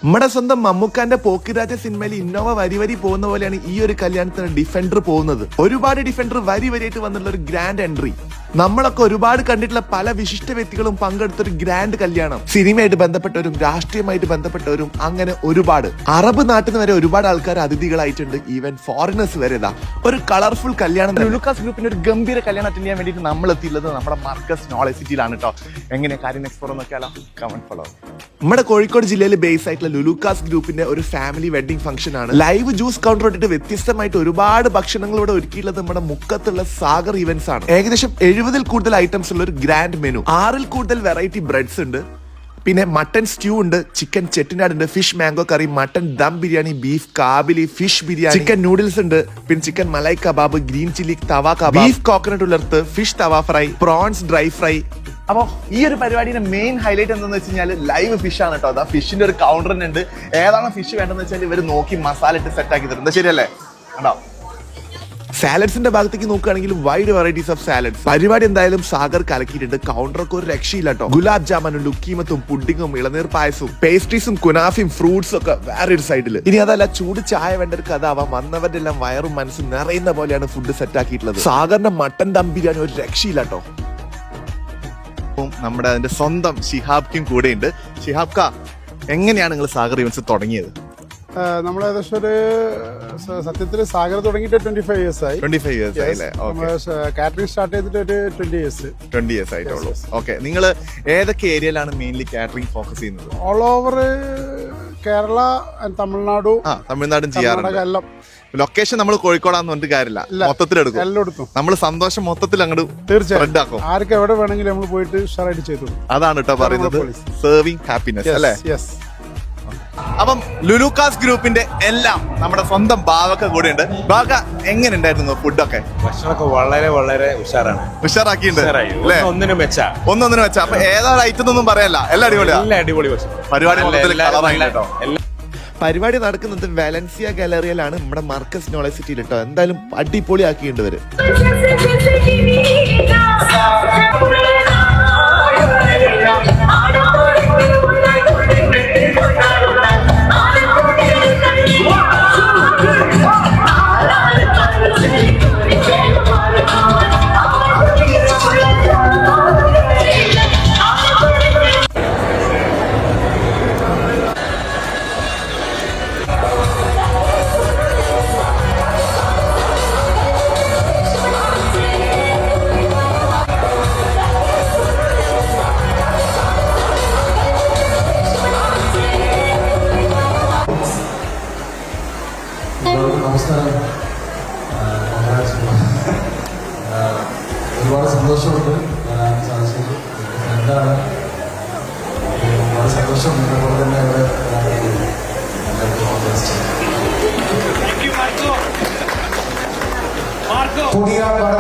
നമ്മുടെ സ്വന്തം മമ്മൂക്കാന്റെ പോക്കിരാജ സിനിമയിൽ ഇന്നോവ വരി വരി പോകുന്ന പോലെയാണ് ഈ ഒരു കല്യാണത്തിന് ഡിഫൻഡർ പോകുന്നത്. ഒരുപാട് ഡിഫൻഡർ വരി വരിയായിട്ട് വന്നുള്ള ഒരു ഗ്രാൻഡ് എൻട്രി. നമ്മളൊക്കെ ഒരുപാട് കണ്ടിട്ടുള്ള പല വിശിഷ്ട വ്യക്തികളും പങ്കെടുത്ത ഒരു ഗ്രാൻഡ് കല്യാണം. സിനിമയായിട്ട് ബന്ധപ്പെട്ടവരും രാഷ്ട്രീയമായിട്ട് ബന്ധപ്പെട്ടവരും അങ്ങനെ ഒരുപാട്. അറബ് നാട്ടിൽ നിന്ന് വരെ ഒരുപാട് ആൾക്കാർ അതിഥികളായിട്ടുണ്ട്. ഈവൻ ഫോറിനേഴ്സ് വരെ. ഇതാ ഒരു കളർഫുൾ കല്യാണം. ലുലുക്കാസ് ഗ്രൂപ്പിന്റെ ഒരു ഗംഭീര കല്യാണം അറ്റൻഡ് ചെയ്യാൻ വേണ്ടിയിട്ട് നമ്മൾ എത്തിയുള്ളത് നമ്മുടെ മാർക്കസ് നോളജ് സിറ്റിയിലാണ് കേട്ടോ. എങ്ങനെ കാര്യം എക്സ്പ്ലോർ നോക്കിയാലോ? Comment follow. നമ്മുടെ കോഴിക്കോട് ജില്ലയിൽ ബേസ് ആയിട്ടുള്ള ലുലുക്കാസ് ഗ്രൂപ്പിന്റെ ഒരു ഫാമിലി വെഡിങ് ഫംഗ്ഷൻ ആണ്. ലൈവ് ജ്യൂസ് കൗണ്ടർ ഇട്ടിട്ട് വ്യത്യസ്തമായിട്ട് ഒരുപാട് ഭക്ഷണങ്ങൾ ഇവിടെ ഒരുക്കിയിട്ടുള്ളത് നമ്മുടെ മുക്കത്തുള്ള സാഗർ ഇവന്റ്സ് ആണ്. ഏകദേശം 70-ൽ കൂടുതൽ ഐറ്റംസ് ഉള്ള ഒരു ഗ്രാൻഡ് മെനു. 6-ൽ കൂടുതൽ വെറൈറ്റി ബ്രെഡ്സ് ഉണ്ട്. പിന്നെ മട്ടൺ സ്റ്റ്യൂ ഉണ്ട്, ചിക്കൻ ചെട്ടിനാട് ഉണ്ട്, fish mango curry, mutton dum biryani, beef kabuli, fish biryani, chicken noodles ഉണ്ട്, പിന്നെ chicken malai kebab, green chilli tawa kebab, beef coconut ഉലർത്ത്, fish tawa fry, prawns dry fry. അപ്പൊ ഈ ഒരു പരിപാടിയുടെ മെയിൻ ഹൈലൈറ്റ് എന്താന്ന് വെച്ച് കഴിഞ്ഞാൽ ലൈവ് ഫിഷ് ആണ് കേട്ടോ. അതാ ഫിഷിന്റെ ഒരു കൗണ്ടർ ഉണ്ട്. ഏതാണ് ഫിഷ് വേണ്ടെന്ന് വെച്ചാൽ ഇവർ നോക്കി മസാല ഇട്ട് സെറ്റ് ആക്കി തരുന്നത്. ശരിയല്ലേ? കണ്ടോ? സാലഡ്സിന്റെ ഭാഗത്തേക്ക് നോക്കുകയാണെങ്കിൽ വൈഡ് വെറൈറ്റീസ് ഓഫ് സാലഡ്സ്. പരിപാടി എന്തായാലും സാഗർ കലക്കിയിട്ടുണ്ട്. കൗണ്ടറൊക്കെ ഒരു രക്ഷയില്ല കേട്ടോ. ഗുലാബ് ജാമുനും ലുക്കീമത്തും പുഡിങ്ങും ഇളനീർ പായസവും പേസ്ട്രീസും കുനാഫയും ഫ്രൂട്ട്സും ഒക്കെ വേറൊരു സൈഡിൽ. ഇനി അതല്ല, ചൂട് ചായ വേണ്ടവർക്ക് അതാവാം. വന്നവരുടെ എല്ലാം വയറും മനസ്സും നിറയുന്ന പോലെയാണ് ഫുഡ് സെറ്റ് ആക്കിയിട്ടുള്ളത്. സാഗറിന്റെ മട്ടൻ ദം ബിരിയാണി ഒരു രക്ഷയില്ല കേട്ടോ. നമ്മുടെ അതിന്റെ സ്വന്തം ഷിഹാബ്ക്കും കൂടെ ഉണ്ട്. ഷിഹാബ് കാ, എങ്ങനെയാണ് നിങ്ങൾ സാഗർ ഇവന്റ്സ് തുടങ്ങിയത്? നമ്മൾ ഏകദേശം ഒരു സത്യത്തിൽ സാഗർ തുടങ്ങിയിട്ട് 25 years ആയി. 25 years ആയില്ലേ? കാറ്ററിംഗ് സ്റ്റാർട്ട് ചെയ്തിട്ട് ഒരു 20 years ആയിട്ടുള്ളൂ. ഓക്കെ, നിങ്ങൾ ഏതൊക്കെ ഏരിയയിലാണ് മെയിൻലി കാറ്ററിംഗ് ഫോക്കസ് ചെയ്യുന്നത്? ഓൾ ഓവർ കേരള, തമിഴ്നാടും ചെയ്യാറുണ്ട്. എല്ലാം ലൊക്കേഷൻ നമ്മൾ കോഴിക്കോടാന്ന് പറഞ്ഞിട്ട് കാര്യമില്ല, മൊത്തത്തിലെടുക്കും. എല്ലാം എടുക്കും. നമ്മൾ സന്തോഷം മൊത്തത്തിൽ അങ്ങോട്ട് തീർച്ചയായും ആക്കും. ആർക്ക് എവിടെ വേണമെങ്കിലും നമ്മൾ പോയിട്ട് ഉഷാറായിട്ട് ചെയ്തു. അതാണ് കേട്ടോ പറയുന്നത്, സെർവിങ് ഹാപ്പിനെസ് അല്ലേ? അപ്പം ലുലുക്കാസ് ഗ്രൂപ്പിന്റെ എല്ലാം നമ്മുടെ സ്വന്തം ബാവക്ക കൂടെ ഉണ്ട്. ബാവക്ക, എങ്ങനെ ഉണ്ടായിരുന്നു ഫുഡൊക്കെ? ഭക്ഷണമൊക്കെ വളരെ വളരെ ഉഷാറാണ്. ഉഷാറാക്കിയിട്ടുണ്ട്. ഒന്നിനും വെച്ചാ. അപ്പൊ ഏതാണ് ഐറ്റം ഒന്നും പറയല്ല, എല്ലാം അടിപൊളിയാ. അടിപൊളി ഭക്ഷണം. പരിപാടി പരിപാടി നടക്കുന്നത് വാലൻസിയ ഗാലറിയിലാണ്, നമ്മുടെ മാർക്കസ് നോളജ് സിറ്റിയിൽ കേട്ടോ. എന്തായാലും അടിപൊളി ആക്കിയിട്ടുണ്ട് ഇവര്. നമസ്കാരം. ഒരുപാട് സന്തോഷമുണ്ട് വരാൻ സാധിച്ചത്. എന്താണ് ഒരുപാട് സന്തോഷം. നിങ്ങളോട് തന്നെ ഇവിടെ എല്ലാവർക്കും